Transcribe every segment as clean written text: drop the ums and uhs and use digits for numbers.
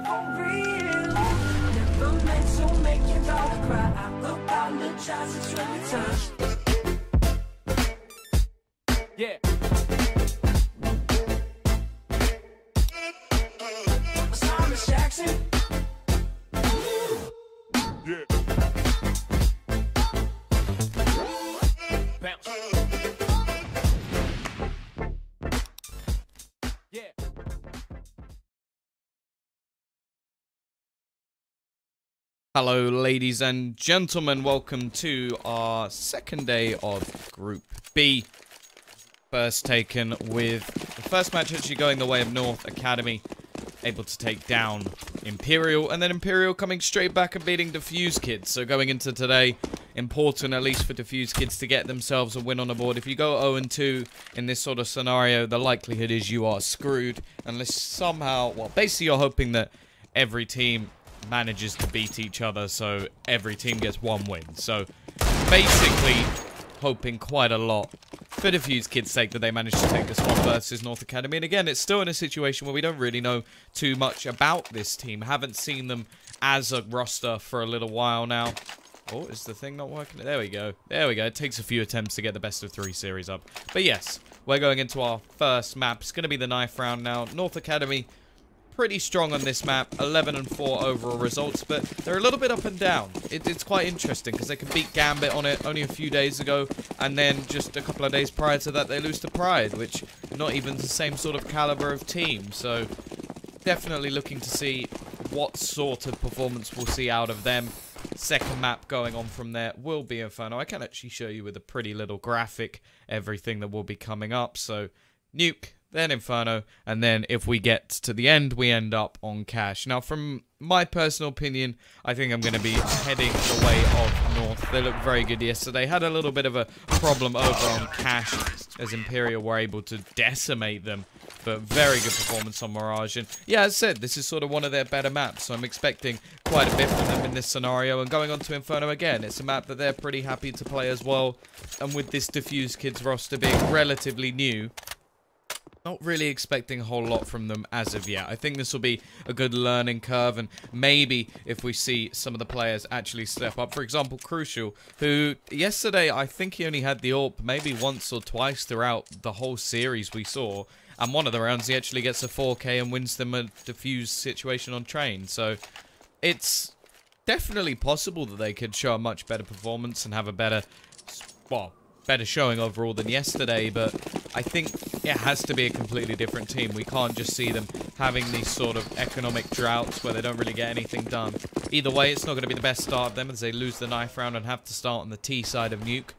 real. Never meant to make your daughter cry. I apologize, it's really time. Yeah. Thomas Jackson. Yeah. Bounce. Yeah. Hello, ladies and gentlemen. Welcome to our second day of Group B. First taken with the first match actually going the way of North Academy. Able to take down Imperial, and then Imperial coming straight back and beating Defusekids. So going into today, important at least for Defusekids to get themselves a win on the board. If you go 0-2 in this sort of scenario, the likelihood is you are screwed. Unless somehow, well, basically you're hoping that every team manages to beat each other, so every team gets one win. So basically hoping quite a lot for Defusekids' sake that they managed to take this one versus North Academy. And again, it's still in a situation where we don't really know too much about this team. Haven't seen them as a roster for a little while now. Oh, is the thing not working? There we go. There we go. It takes a few attempts to get the best of 3 series up. But yes, we're going into our first map. It's going to be the knife round now. North Academy pretty strong on this map, 11-4 overall results, but they're a little bit up and down. It's quite interesting because they can beat Gambit on it only a few days ago, and then just a couple of days prior to that they lose to Pride, which not even the same sort of caliber of team. So definitely looking to see what sort of performance we'll see out of them. Second map going on from there will be Inferno. I can actually show you with a pretty little graphic everything that will be coming up. So Nuke, then Inferno, and then if we get to the end, we end up on Cash. Now, from my personal opinion, I think I'm going to be heading the way of North. They looked very good yesterday. Had a little bit of a problem over on Cash, as Imperial were able to decimate them. But very good performance on Mirage. And yeah, as I said, this is sort of one of their better maps, so I'm expecting quite a bit from them in this scenario. And going on to Inferno again, it's a map that they're pretty happy to play as well. And with this Defusekids roster being relatively new, not really expecting a whole lot from them as of yet. I think this will be a good learning curve, and maybe if we see some of the players actually step up. For example, Crucial, who yesterday I think he only had the AWP maybe once or twice throughout the whole series we saw. And one of the rounds he actually gets a 4K and wins them a defuse situation on train. So it's definitely possible that they could show a much better performance and have a better, well, better showing overall than yesterday, but I think it has to be a completely different team. We can't just see them having these sort of economic droughts where they don't really get anything done. Either way, it's not going to be the best start of them as they lose the knife round and have to start on the T side of Nuke,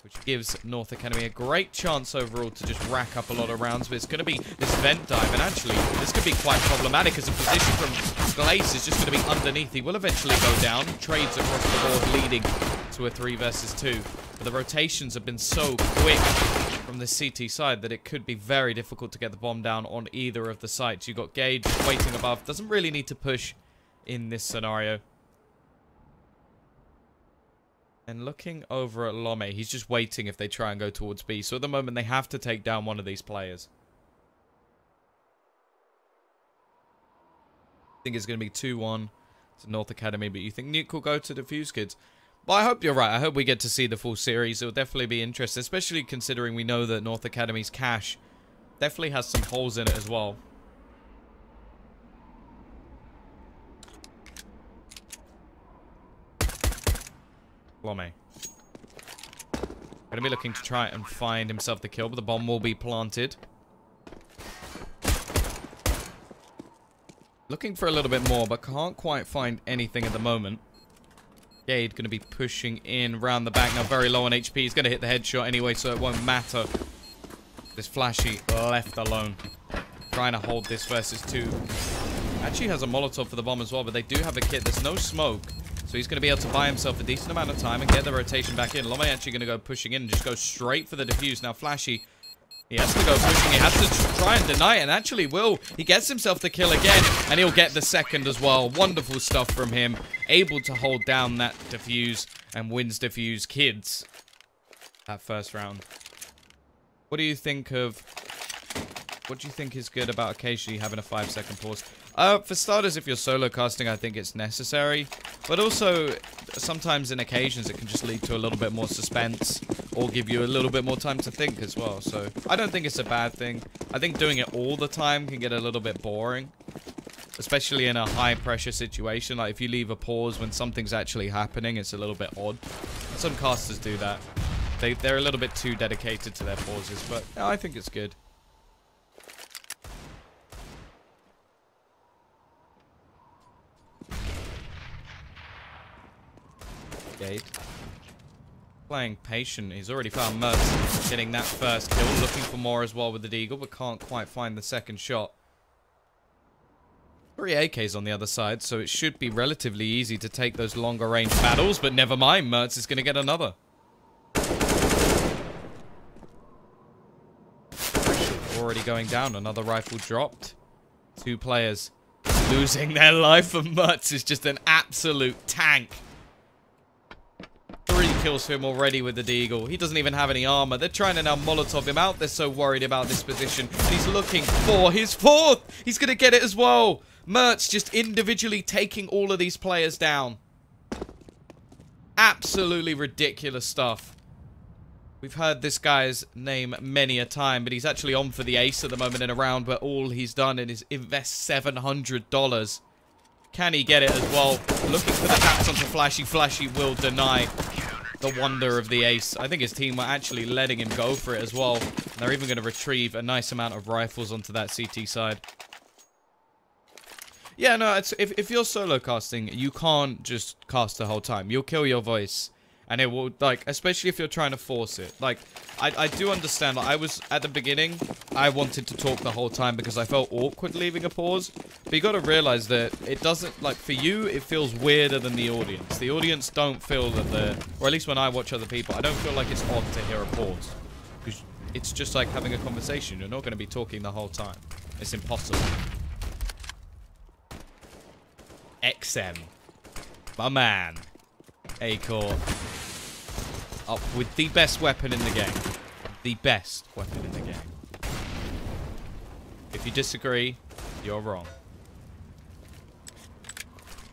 which gives North Academy a great chance overall to just rack up a lot of rounds. But it's going to be this vent dive, and actually this could be quite problematic as a position from Glaze is just going to be underneath. He will eventually go down, trades across the board, leading to a 3 versus 2. But the rotations have been so quick from the CT side that it could be very difficult to get the bomb down on either of the sites. You've got Gage waiting above. Doesn't really need to push in this scenario. And looking over at Lome, he's just waiting if they try and go towards B. So at the moment, they have to take down one of these players. I think it's going to be 2-1 to North Academy, but you think Nuke will go to Defusekids? Well, I hope you're right. I hope we get to see the full series. It'll definitely be interesting, especially considering we know that North Academy's Cash definitely has some holes in it as well. Lome. Going to be looking to try and find himself the kill, but the bomb will be planted. Looking for a little bit more, but can't quite find anything at the moment. Gade going to be pushing in round the back now, very low on HP. He's going to hit the headshot anyway, so it won't matter. This Flashy left alone. Trying to hold this versus 2. Actually has a Molotov for the bomb as well, but they do have a kit. There's no smoke. So he's going to be able to buy himself a decent amount of time and get the rotation back in. Lome actually going to go pushing in and just go straight for the defuse. Now Flashy, he has to go pushing. He has to try and deny it, and actually will. He gets himself the kill again, and he'll get the second as well. Wonderful stuff from him. Able to hold down that defuse and wins Defusekids that first round. What do you think of What do you think is good about occasionally having a 5-second pause? For starters, if you're solo casting, I think it's necessary. But also, sometimes in occasions, it can just lead to a little bit more suspense or give you a little bit more time to think as well. So, I don't think it's a bad thing. I think doing it all the time can get a little bit boring. Especially in a high-pressure situation. Like, if you leave a pause when something's actually happening, it's a little bit odd. Some casters do that. They're a little bit too dedicated to their pauses, but yeah, I think it's good. Gate. Playing patient. He's already found Mertz. Getting that first kill. Looking for more as well with the Deagle, but can't quite find the second shot. 3 AKs on the other side, so it should be relatively easy to take those longer range battles, but never mind. Mertz is going to get another. Already going down. Another rifle dropped. 2 players losing their life, and Mertz is just an absolute tank. 3 kills for him already with the Deagle. He doesn't even have any armor. They're trying to now Molotov him out. They're so worried about this position. And he's looking for his 4th. He's going to get it as well. Mertz just individually taking all of these players down. Absolutely ridiculous stuff. We've heard this guy's name many a time, but he's actually on for the ace at the moment in a round where all he's done is invest $700. Can he get it as well? Looking for the taps onto Flashy. Flashy will deny the wonder of the ace. I think his team were actually letting him go for it as well. And they're even going to retrieve a nice amount of rifles onto that CT side. Yeah, no, it's, if you're solo casting, you can't just cast the whole time. You'll kill your voice. And it will, like, especially if you're trying to force it. Like, I do understand. Like, I was, at the beginning, I wanted to talk the whole time because I felt awkward leaving a pause. But you got to realize that it doesn't, like, for you, it feels weirder than the audience. The audience don't feel that or at least when I watch other people, I don't feel like it's odd to hear a pause. Because it's just like having a conversation. You're not going to be talking the whole time. It's impossible. XM. My man. A-core. Up with the best weapon in the game. The best weapon in the game. If you disagree, you're wrong.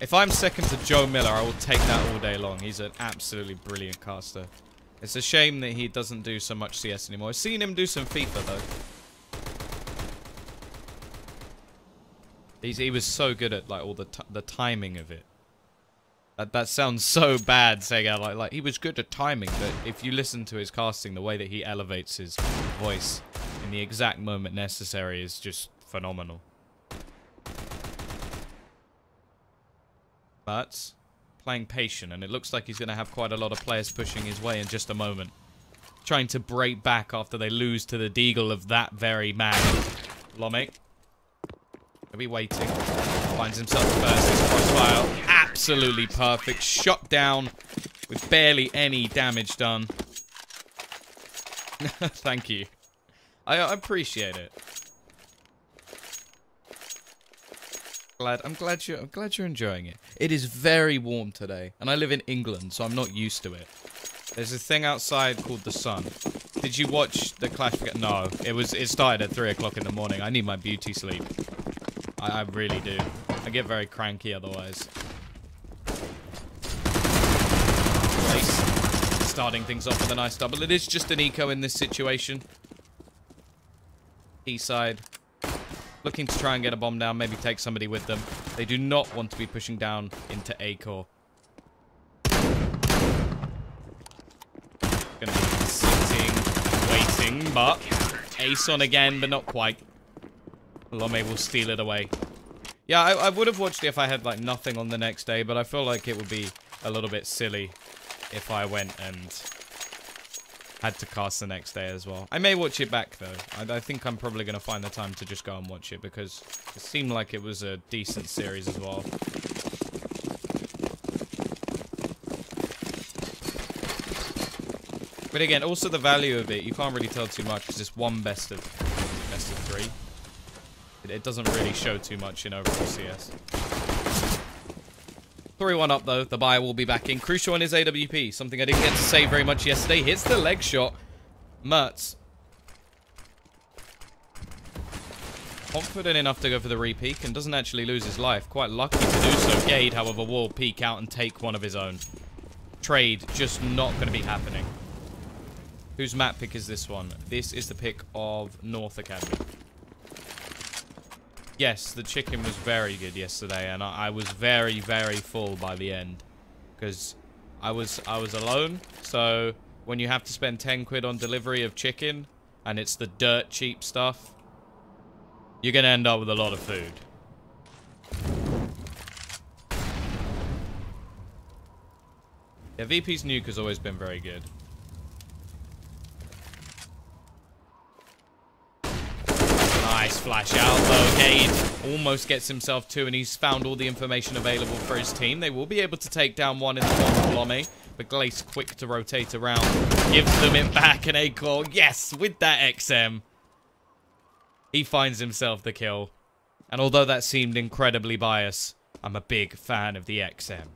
If I'm second to Joe Miller, I will take that all day long. He's an absolutely brilliant caster. It's a shame that he doesn't do so much CS anymore. I've seen him do some FIFA, though. He was so good at, like, all the timing of it. That sounds so bad saying out like he was good at timing, but if you listen to his casting, the way that he elevates his voice in the exact moment necessary is just phenomenal. But playing patient, and it looks like he's going to have quite a lot of players pushing his way in just a moment. Trying to break back after they lose to the Deagle of that very man. Lomic. He'll be waiting. Finds himself first. His crossfire. Absolutely perfect. Shot down with barely any damage done. Thank you. I appreciate it. I'm glad you're enjoying it. It is very warm today, and I live in England, so I'm not used to it. There's a thing outside called the sun. Did you watch the Clash? No, it started at 3 o'clock in the morning. I need my beauty sleep. I really do. I get very cranky otherwise. Race. Starting things off with a nice double. It is just an eco in this situation. E-side. Looking to try and get a bomb down, maybe take somebody with them. They do not want to be pushing down into A-core. Gonna be sitting, waiting, but ace on again, but not quite. Lome will steal it away. Yeah, I would have watched it if I had, like, nothing on the next day, but I feel like it would be a little bit silly if I went and had to cast the next day as well. I may watch it back, though. I think I'm probably going to find the time to just go and watch it, because it seemed like it was a decent series as well. But again, also the value of it, you can't really tell too much, because it's one best of 3. It doesn't really show too much in overall CS. 3-1 up, though. The buyer will be back in. Crucial on his AWP. Something I didn't get to say very much yesterday. Hits the leg shot. Mertz. confident enough to go for the re-peek and doesn't actually lose his life. Quite lucky to do so. Gade, however, will peek out and take one of his own. Trade just not going to be happening. Whose map pick is this one? This is the pick of North Academy. Yes, the chicken was very good yesterday, and I was very, very full by the end. Because I was alone, so when you have to spend 10 quid on delivery of chicken, and it's the dirt cheap stuff, you're going to end up with a lot of food. Yeah, VP's nuke has always been very good. Nice flash out though. Gade almost gets himself two, and he's found all the information available for his team. They will be able to take down one in the form of Lome, but Glace quick to rotate around. Gives them it back, and Acorn, yes, with that XM. He finds himself the kill. And although that seemed incredibly biased, I'm a big fan of the XM.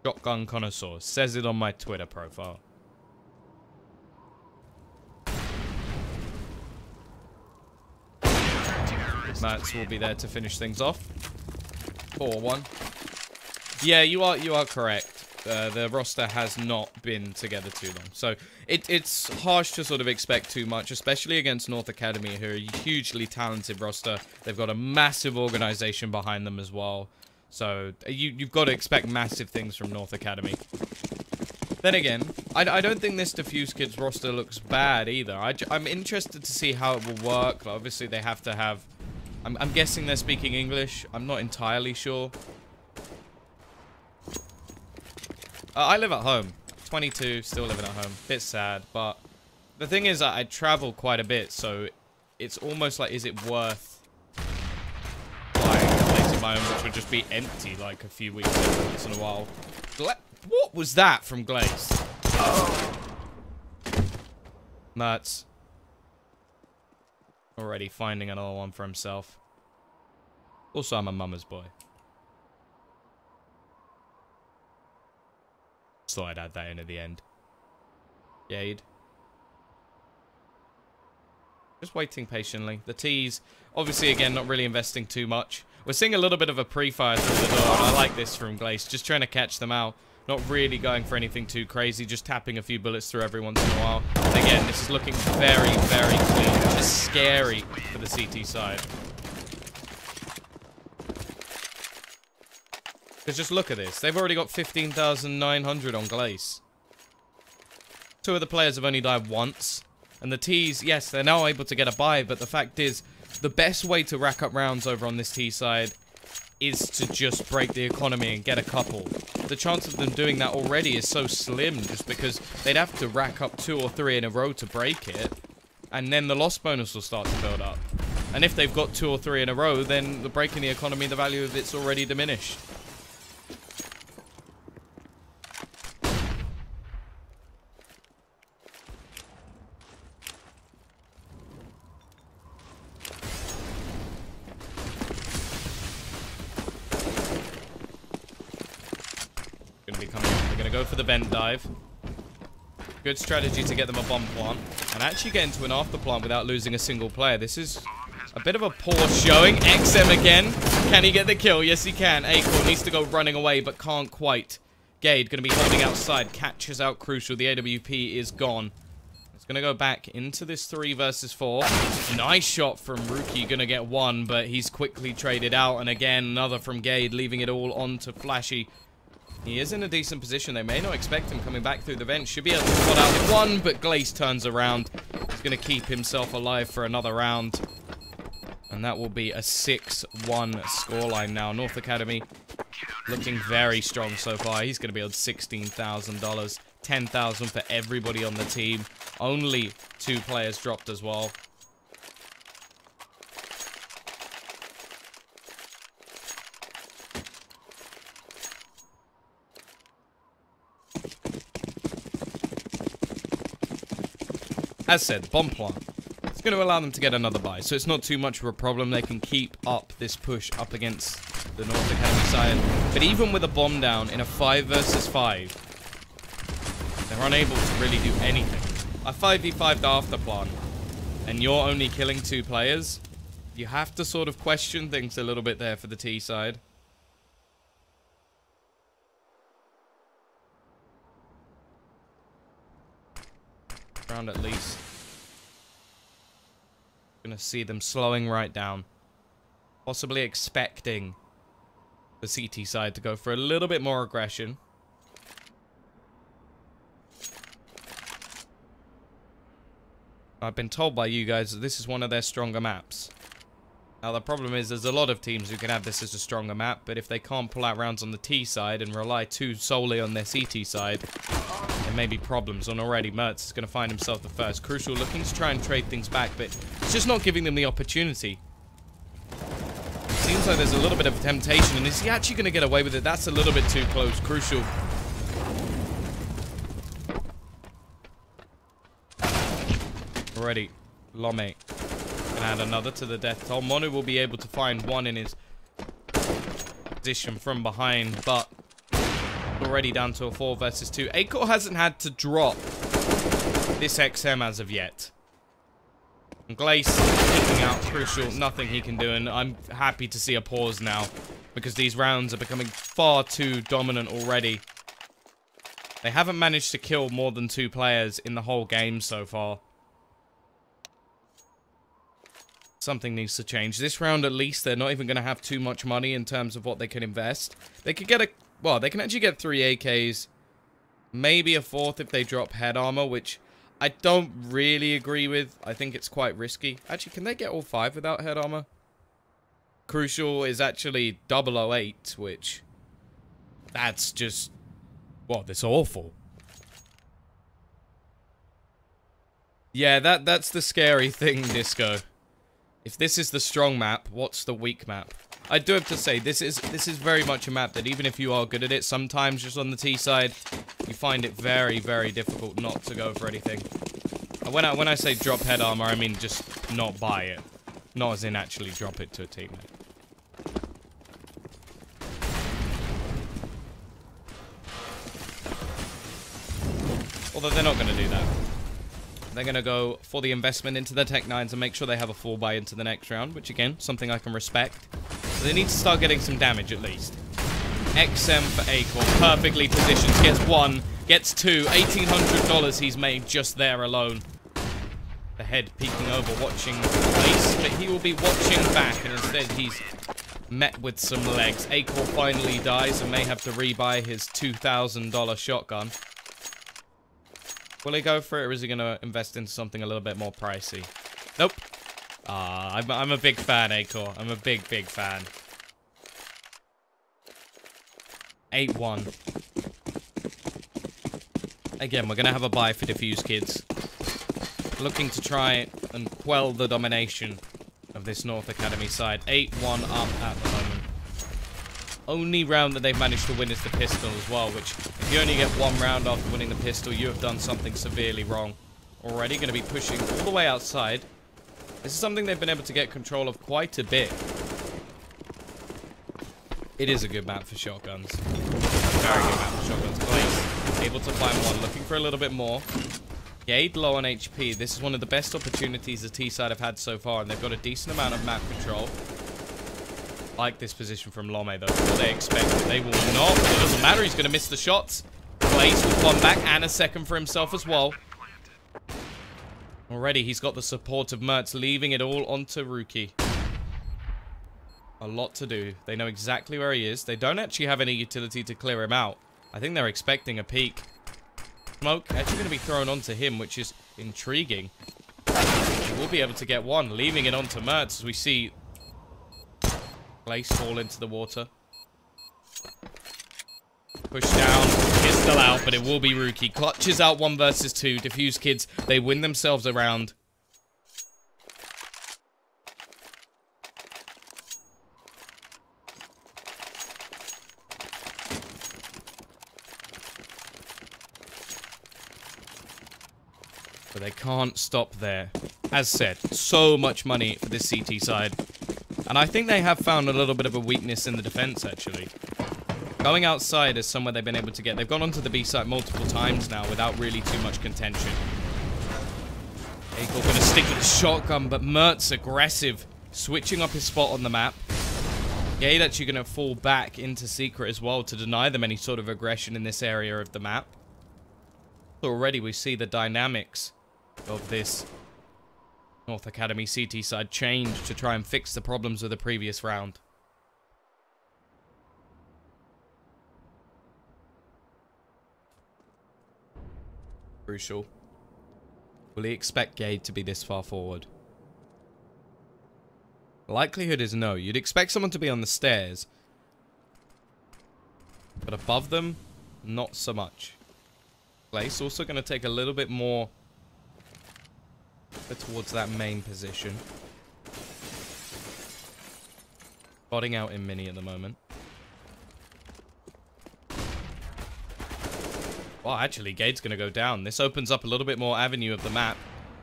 Shotgun Connoisseur says it on my Twitter profile. Mats will be there to finish things off. 4-1. Yeah, you are correct. The roster has not been together too long. So it's harsh to sort of expect too much, especially against North Academy, who are a hugely talented roster. They've got a massive organization behind them as well. So you've got to expect massive things from North Academy. Then again, I don't think this Defusekids roster looks bad either. I'm interested to see how it will work. Obviously, they have to have... I'm guessing they're speaking English. I'm not entirely sure. I live at home. 22, still living at home. Bit sad, but the thing is, I travel quite a bit, so it's almost like, is it worth buying a place of my own, which would just be empty like a few weeks once in a while. What was that from Glaze? Nuts. Already finding another one for himself. Also, I'm a mama's boy. Just thought I'd add that in at the end. Jade. Just waiting patiently. The T's, obviously, again, not really investing too much. We're seeing a little bit of a pre-fire through the door, and I like this from Glace. Just trying to catch them out. Not really going for anything too crazy, just tapping a few bullets through every once in a while. And again, this is looking very, very clean, which is scary for the CT side. Because just look at this. They've already got 15,900 on Glace. Two of the players have only died once. And the T's, yes, they're now able to get a buy, but the fact is, the best way to rack up rounds over on this T side is to just break the economy and get a couple. The chance of them doing that already is so slim, just because they'd have to rack up 2 or 3 in a row to break it, and then the loss bonus will start to build up. And if they've got 2 or 3 in a row, then the breaking the economy, the value of it's already diminished. Go for the vent dive. Good strategy to get them a bomb plant and actually get into an after plant without losing a single player. This is a bit of a poor showing. XM again. Can he get the kill? Yes, he can. Acorn needs to go running away, but can't quite. Gade going to be holding outside. Catches out Crucial. The AWP is gone. It's going to go back into this 3 versus 4. Nice shot from Rookie. Going to get one, but he's quickly traded out. And again, another from Gade, leaving it all on to Flashy. He is in a decent position. They may not expect him coming back through the vent. Should be able to spot out one, but Glace turns around. He's going to keep himself alive for another round. And that will be a 6-1 scoreline now. North Academy looking very strong so far. He's going to be owed $16,000. $10,000 for everybody on the team. Only 2 players dropped as well. As said, bomb plant. It's going to allow them to get another buy, so it's not too much of a problem. They can keep up this push up against the North Academy side. But even with a bomb down in a 5 versus 5, they're unable to really do anything. A 5v5 after plant, and you're only killing 2 players, You have to sort of question things a little bit there for the T side. Round at least. Gonna see them slowing right down. Possibly expecting the CT side to go for a little bit more aggression. I've been told by you guys that this is one of their stronger maps. Now the problem is there's a lot of teams who can have this as a stronger map, but if they can't pull out rounds on the T side and rely too solely on their CT side, there may be problems. And already Mertz is going to find himself the first. Crucial looking to try and trade things back, but it's just not giving them the opportunity. It seems like there's a little bit of a temptation, and is he actually going to get away with it? That's a little bit too close. Crucial. Already, Lome can add another to the death toll. Monu will be able to find one in his position from behind, but already down to a 4 versus 2. Acor hasn't had to drop this XM as of yet. And Glace picking out Crucial, nothing he can do, and I'm happy to see a pause now, because these rounds are becoming far too dominant already. They haven't managed to kill more than 2 players in the whole game so far. Something needs to change. This round, at least, they're not even going to have too much money in terms of what they can invest. They could get a... Well, they can actually get 3 AKs. Maybe a 4th if they drop head armor, which I don't really agree with. I think it's quite risky. Actually, can they get all 5 without head armor? Crucial is actually 008, which... That's just... Well, that's awful. Yeah, that's the scary thing, Disco. If this is the strong map, what's the weak map? I do have to say, this is very much a map that even if you are good at it, sometimes just on the T side, you find it very, very difficult not to go for anything. And when I say drop head armor, I mean just not buy it. Not as in actually drop it to a teammate. Although they're not going to do that. They're going to go for the investment into their Tech 9s and make sure they have a full buy into the next round, which again, something I can respect. But they need to start getting some damage at least. XM for Acor, perfectly positioned, gets 1, gets 2, $1,800 he's made just there alone. The head peeking over, watching the place, but he will be watching back, and instead he's met with some legs. Acor finally dies and may have to rebuy his $2,000 shotgun. Will he go for it, or is he going to invest into something a little bit more pricey? Nope. I'm a big fan, Acor. I'm a big, big fan. 8-1. Again, we're going to have a buy for Defusekids. Looking to try and quell the domination of this North Academy side. 8-1 up at the moment. Only round that they've managed to win is the pistol as well, which if you only get 1 round after winning the pistol, you have done something severely wrong. Already going to be pushing all the way outside. This is something they've been able to get control of quite a bit. It is a good map for shotguns. Very good map for shotguns. Glaze able to find one, looking for a little bit more. Gade low on HP. This is one of the best opportunities the T-side have had so far, and they've got a decent amount of map control. Like this position from Lome, though. What they expected. They will not. It doesn't matter. He's going to miss the shots. Glaze with 1 back and a 2nd for himself as well. Already, he's got the support of Mertz, leaving it all onto Rookie. A lot to do. They know exactly where he is. They don't actually have any utility to clear him out. I think they're expecting a peek. Smoke actually going to be thrown onto him, which is intriguing. He will be able to get 1, leaving it onto Mertz as we see Glace fall into the water. Push down. Pistol out, but it will be Rookie. Clutches out 1 versus 2. Defusekids, they win themselves a round. But they can't stop there. As said, so much money for this CT side. And I think they have found a little bit of a weakness in the defense, actually. Going outside is somewhere they've been able to get. They've gone onto the B site multiple times now without really too much contention. Acor going to stick with the shotgun, but Mertz aggressive. switching up his spot on the map. Gade actually going to fall back into secret as well to deny them any sort of aggression in this area of the map. Already we see the dynamics of this North Academy CT side change to try and fix the problems of the previous round. Crucial. Will he expect Gade to be this far forward? The likelihood is no. You'd expect someone to be on the stairs. But above them, not so much. Place also going to take a little bit more towards that main position. Spotting out in mini at the moment. Well, actually, Gade's going to go down. This opens up a little bit more avenue of the map.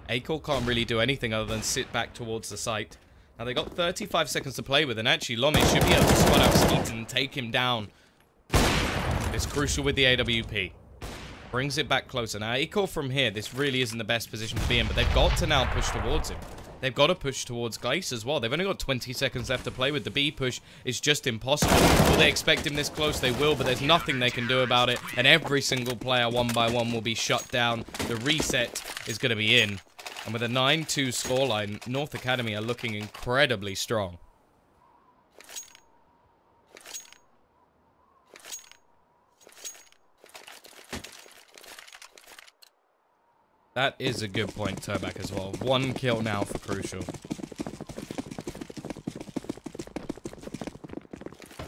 Acor can't really do anything other than sit back towards the site. Now, they got 35 seconds to play with, and actually, Lomi should be able to spot out Skeet and take him down. It's crucial with the AWP. Brings it back closer. Now, Acor from here, this really isn't the best position to be in, but they've got to now push towards him. They've got to push towards Glace as well. They've only got 20 seconds left to play with. The B push is just impossible. Will they expect him this close? They will, but there's nothing they can do about it. And every single player, one by one, will be shut down. The reset is going to be in. And with a 9-2 scoreline, North Academy are looking incredibly strong. That is a good point, Turback, as well. 1 kill now for Crucial.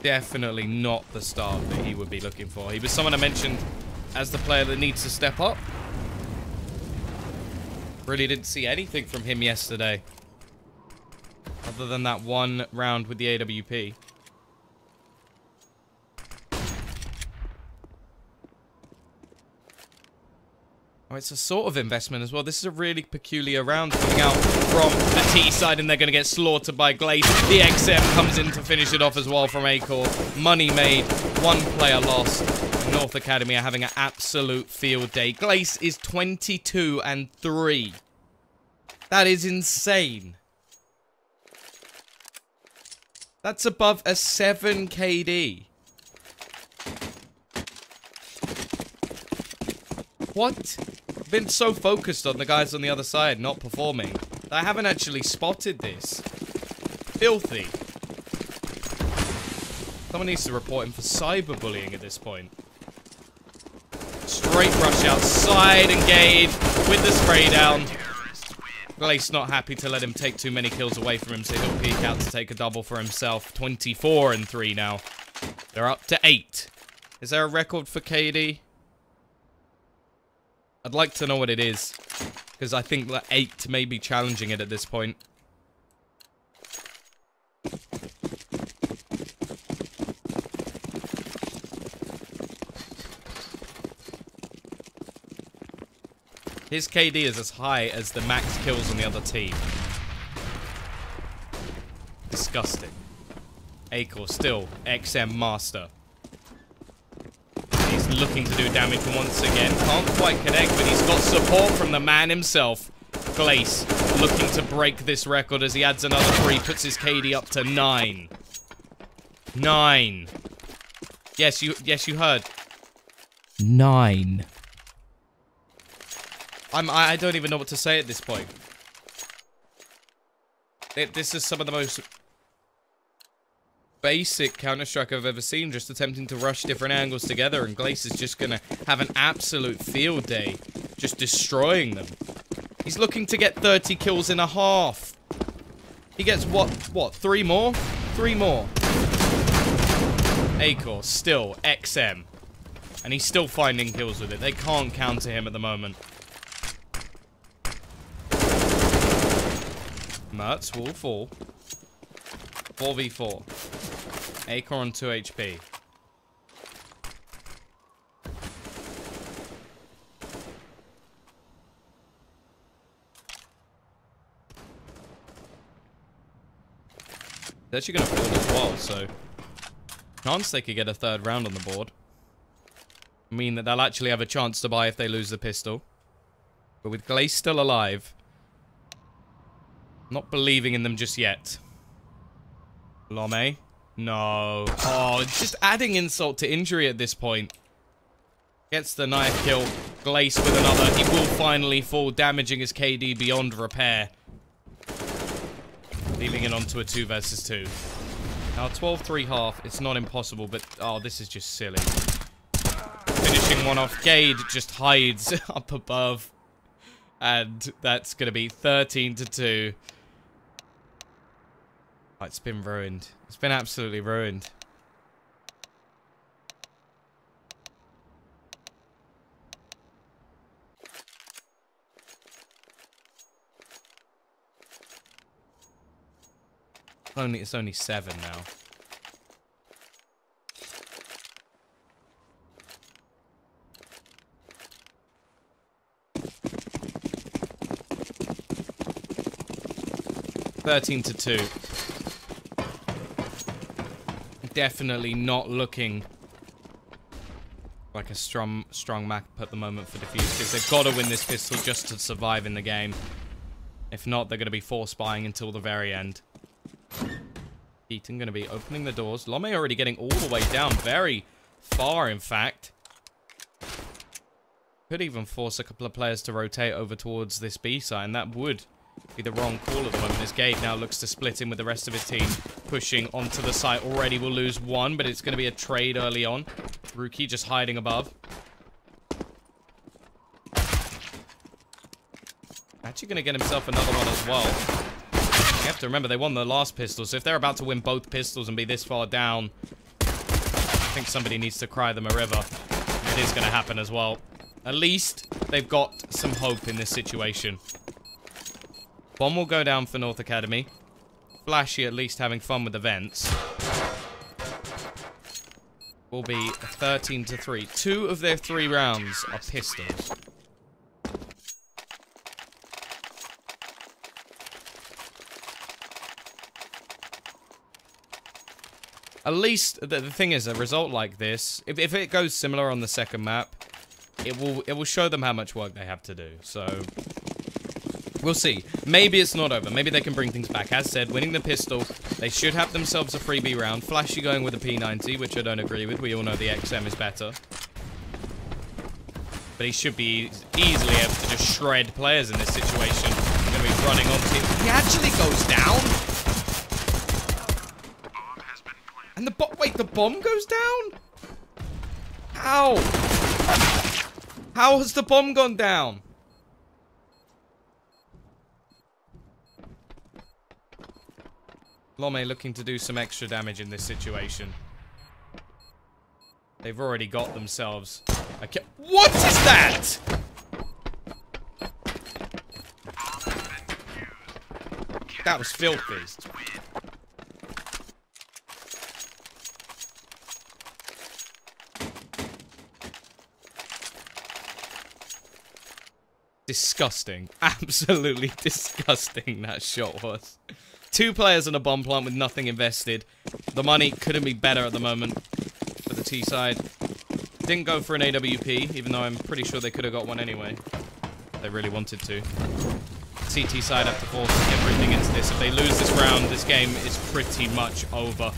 Definitely not the start that he would be looking for. He was someone I mentioned as the player that needs to step up. Really didn't see anything from him yesterday. Other than that one round with the AWP. Oh, it's a sort of investment as well. This is a really peculiar round coming out from the T side, and they're going to get slaughtered by Glace. The XM comes in to finish it off as well from Acor. Money made, 1 player lost. North Academy are having an absolute field day. Glace is 22-3. That is insane. That's above a 7 KD. What? I've been so focused on the guys on the other side not performing that I haven't actually spotted this. Filthy. Someone needs to report him for cyberbullying at this point. Straight rush outside, engage with the spray down. Glace not happy to let him take too many kills away from him, so he'll peek out to take a double for himself. 24-3 now. They're up to 8. Is there a record for KD? I'd like to know what it is, because I think that 8 may be challenging it at this point. His KD is as high as the max kills on the other team. Disgusting. Acor still XM master. He's looking to do damage once again. Can't quite connect, but he's got support from the man himself. Glace looking to break this record as he adds another 3, puts his KD up to 9. 9. Yes, you heard. 9. I don't even know what to say at this point. This is some of the most basic Counter-Strike I've ever seen, just attempting to rush different angles together, and Glace is just gonna have an absolute field day, just destroying them. He's looking to get 30 kills in a half. He gets what, 3 more? 3 more. Acor, still, XM. And he's still finding kills with it. They can't counter him at the moment. Mertz will fall. 4v4. Acor on 2 HP. They're actually going to fall as well, so chance they could get a 3rd round on the board. I mean that they'll actually have a chance to buy if they lose the pistol. But with Glace still alive, not believing in them just yet. Lome. No. Oh, just adding insult to injury at this point. Gets the knife kill. Glace with another. He will finally fall, damaging his KD beyond repair. Leaving it onto a 2 versus 2. Now, 12-3 half. It's not impossible, but... Oh, this is just silly. Finishing one off. Gade just hides up above. And that's going to be 13-2. Oh, it's been ruined. It's been absolutely ruined. It's only 7 now. (13-2). Definitely not looking like a strong map at the moment for Defusekids. They've got to win this pistol just to survive in the game. If not, they're going to be force buying until the very end. Eaton going to be opening the doors. Lome already getting all the way down. Very far, in fact. Could even force a couple of players to rotate over towards this B side, and that would be the wrong call at the moment, as Gade now looks to split in with the rest of his team. Pushing onto the site. Already will lose one, but it's going to be a trade early on. Rookie just hiding above. Actually going to get himself another one as well. You have to remember, they won the last pistol, so if they're about to win both pistols and be this far down, I think somebody needs to cry them a river. It is going to happen as well. At least they've got some hope in this situation. Bomb will go down for North Academy. Flashy at least having fun with the vents. Will be 13-3. 2 of their 3 rounds are pistols. At least, the thing is, a result like this, if it goes similar on the second map, it will show them how much work they have to do. So, we'll see. Maybe it's not over. Maybe they can bring things back. As said, winning the pistol, they should have themselves a freebie round. Flashy going with the P90, which I don't agree with. We all know the XM is better. But he should be easily able to just shred players in this situation. I'm going to be running onto him. He actually goes down. And the bomb goes down? How? How has the bomb gone down? Lome looking to do some extra damage in this situation. They've already got themselves a kill. What is that? That was filthy. Disgusting. Absolutely disgusting that shot was. 2 players in a bomb plant with nothing invested. The money couldn't be better at the moment for the T side. Didn't go for an AWP, even though I'm pretty sure they could have got one anyway. They really wanted to. CT side have to force everything into this. If they lose this round, this game is pretty much over.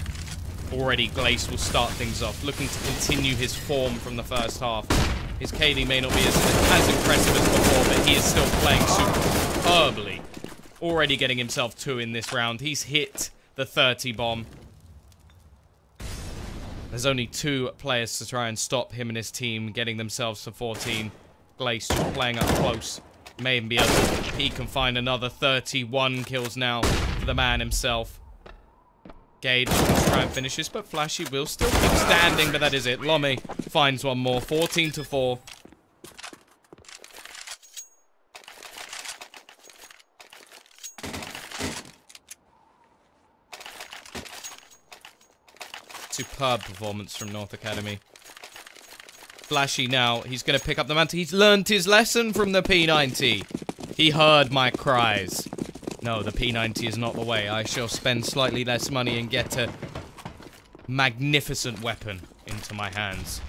Already, Glace will start things off, looking to continue his form from the first half. His KD may not be as impressive as before, but he is still playing superbly. Already getting himself 2 in this round. He's hit the 30 bomb. There's only 2 players to try and stop him and his team getting themselves to 14. Glace just playing up close. May even be able to, he can find another 31 kills now for the man himself. Gade looking to try and finish this, but Flashy will still keep standing, but that is it. Lome finds one more, 14-4. Superb performance from North Academy. Flashy now, he's going to pick up the mantle. He's learned his lesson from the P90. He heard my cries. No, the P90 is not the way. I shall spend slightly less money and get a magnificent weapon into my hands.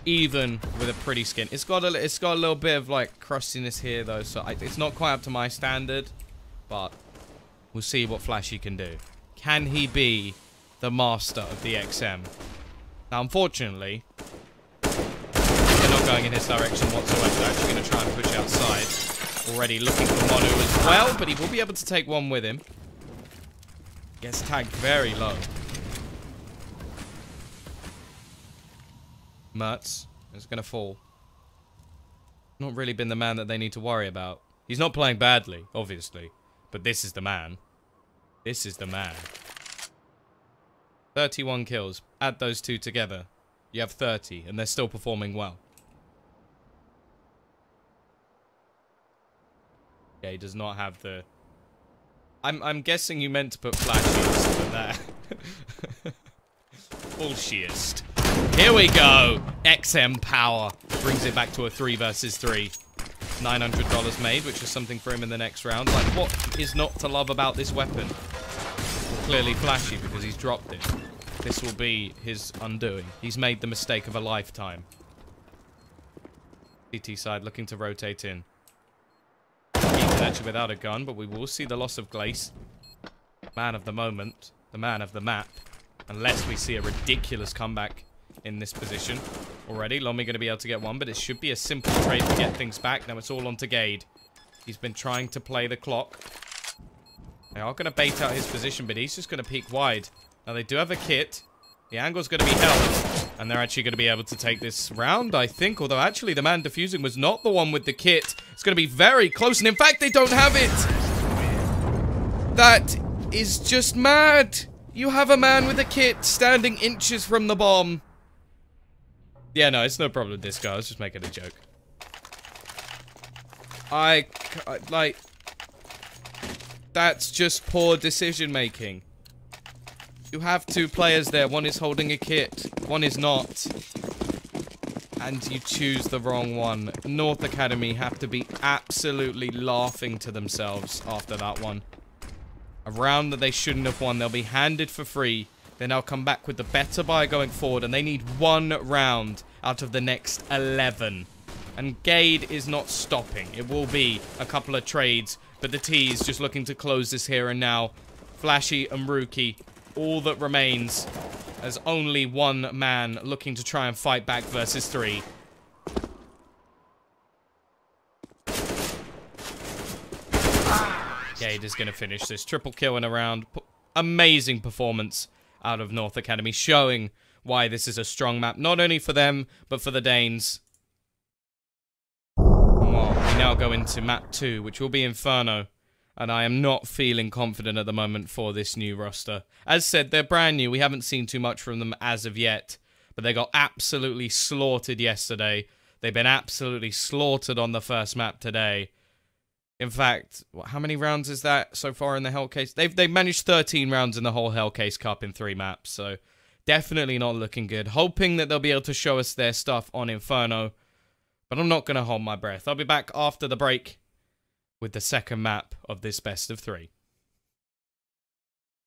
Even with a pretty skin. It's got a little bit of, like, crustiness here, though, so it's not quite up to my standard. But we'll see what Flashy can do. Can he be the master of the XM. Now, unfortunately, they're not going in his direction whatsoever. They're actually going to try and push outside. Already looking for Monu as well, but he will be able to take one with him. Gets tagged very low. Mertz is going to fall. Not really been the man that they need to worry about. He's not playing badly, obviously. But this is the man. This is the man. 31 kills. Add those two together. You have 30, and they're still performing well. Yeah, he does not have the... I'm guessing you meant to put flashiest in there. Bullshiest. Here we go. XM power. Brings it back to a 3 versus 3. $900 made, which is something for him in the next round. Like, what is not to love about this weapon? Well, clearly flashy because he's dropped it. This will be his undoing. He's made the mistake of a lifetime. CT side looking to rotate in. He's actually without a gun, but we will see the loss of Glace. Man of the moment. The man of the map. Unless we see a ridiculous comeback in this position. Already, Lomi going to be able to get one, but it should be a simple trade to get things back. Now it's all on to Gade. He's been trying to play the clock. They are going to bait out his position, but he's just going to peek wide. Now they do have a kit. The angle's going to be held. And they're actually going to be able to take this round, I think. Although actually the man defusing was not the one with the kit. It's going to be very close. And in fact, they don't have it. That is just mad. You have a man with a kit standing inches from the bomb. Yeah, no, it's no problem with this guy. I was just making a joke. Like... That's just poor decision making. You have two players there. One is holding a kit. One is not. And you choose the wrong one. North Academy have to be absolutely laughing to themselves after that one. A round that they shouldn't have won. They'll be handed for free. They now come back with the better buy going forward. And they need one round out of the next 11. And Gade is not stopping. It will be a couple of trades. But the T is just looking to close this here and now. Flashy and Rookie. All that remains as only one man looking to try and fight back versus 3. Gade is going to finish this. Triple kill in a round. Amazing performance out of North Academy. Showing why this is a strong map. Not only for them, but for the Danes. Well, we now go into map 2, which will be Inferno. And I am not feeling confident at the moment for this new roster. As said, they're brand new. We haven't seen too much from them as of yet. But they got absolutely slaughtered yesterday. They've been absolutely slaughtered on the first map today. In fact, how many rounds is that so far in the Hellcase? They've managed 13 rounds in the whole Hellcase Cup in 3 maps. So definitely not looking good. Hoping that they'll be able to show us their stuff on Inferno. But I'm not going to hold my breath. I'll be back after the break with the second map of this best of 3.